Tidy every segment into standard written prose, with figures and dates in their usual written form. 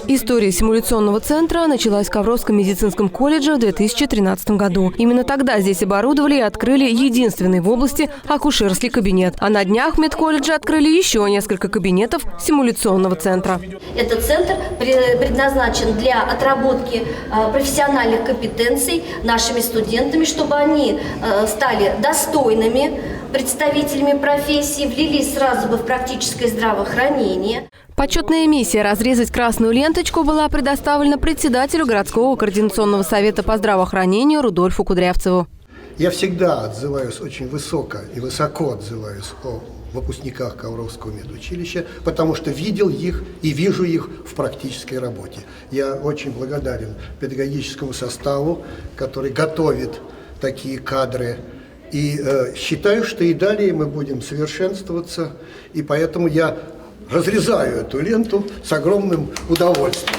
История симуляционного центра началась в Ковровском медицинском колледже в 2013 году. Именно тогда здесь оборудовали и открыли единственный в области акушерский кабинет. А на днях в медколледже открыли еще несколько кабинетов симуляционного центра. Этот центр предназначен для отработки профессиональных компетенций нашими студентами, чтобы они стали достойными представителями профессии, влились сразу бы в практическое здравоохранение. Почетная миссия разрезать красную ленточку была предоставлена председателю городского координационного совета по здравоохранению Рудольфу Кудрявцеву. Я всегда отзываюсь очень высоко и высоко отзываюсь о выпускниках Ковровского медучилища, потому что видел их и вижу их в практической работе. Я очень благодарен педагогическому составу, который готовит такие кадры. И считаю, что и далее мы будем совершенствоваться, и поэтому я разрезаю эту ленту с огромным удовольствием.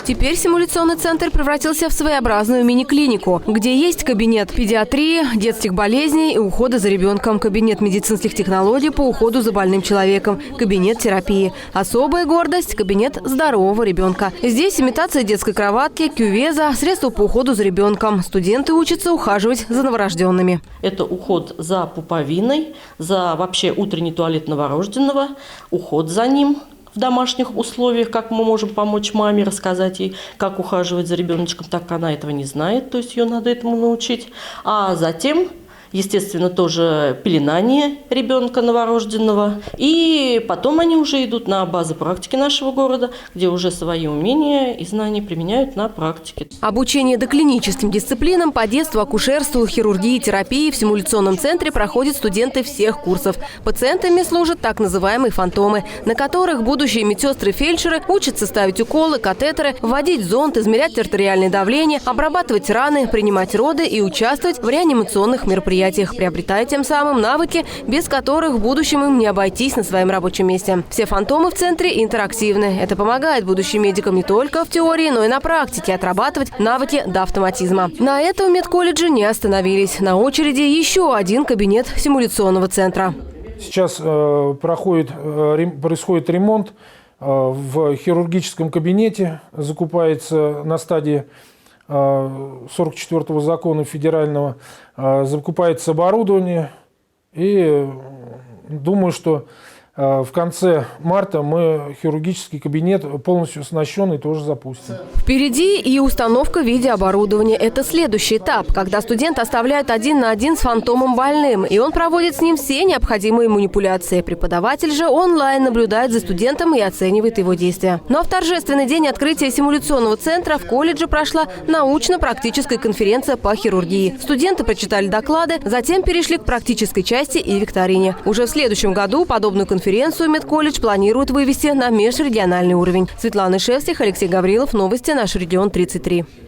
Теперь симуляционный центр превратился в своеобразную мини-клинику, где есть кабинет педиатрии, детских болезней и ухода за ребенком, кабинет медицинских технологий по уходу за больным человеком, кабинет терапии. Особая гордость – кабинет здорового ребенка. Здесь имитация детской кроватки, кювеза, средства по уходу за ребенком. Студенты учатся ухаживать за новорожденными. Это уход за пуповиной, за вообще утренний туалет новорожденного, уход за ним в домашних условиях, как мы можем помочь маме, рассказать ей, как ухаживать за ребеночком, так как она этого не знает, то есть ее надо этому научить. А затем, естественно, тоже пеленание ребенка новорожденного. И потом они уже идут на базы практики нашего города, где уже свои умения и знания применяют на практике. Обучение доклиническим дисциплинам по детству, акушерству, хирургии, терапии в симуляционном центре проходят студенты всех курсов. Пациентами служат так называемые фантомы, на которых будущие медсестры-фельдшеры учатся ставить уколы, катетеры, вводить зонд, измерять артериальное давление, обрабатывать раны, принимать роды и участвовать в реанимационных мероприятиях, приобретая тем самым навыки, без которых в будущем им не обойтись на своем рабочем месте. Все фантомы в центре интерактивны. Это помогает будущим медикам не только в теории, но и на практике отрабатывать навыки до автоматизма. На этом в медколледже не остановились. На очереди еще один кабинет симуляционного центра. Сейчас происходит ремонт в хирургическом кабинете, закупается на стадии 44-го закона федерального, закупается оборудование, и думаю, что в конце марта мы хирургический кабинет полностью оснащенный тоже запустим. Впереди и установка видеооборудования. Это следующий этап, когда студент оставляет 1 на 1 с фантомом больным, и он проводит с ним все необходимые манипуляции. Преподаватель же онлайн наблюдает за студентом и оценивает его действия. Ну а в торжественный день открытия симуляционного центра в колледже прошла научно-практическая конференция по хирургии. Студенты прочитали доклады, затем перешли к практической части и викторине. Уже в следующем году подобную конференцию медколледж планирует вывести на межрегиональный уровень. Светлана Шевстих, Алексей Гаврилов. Новости. Наш регион 33.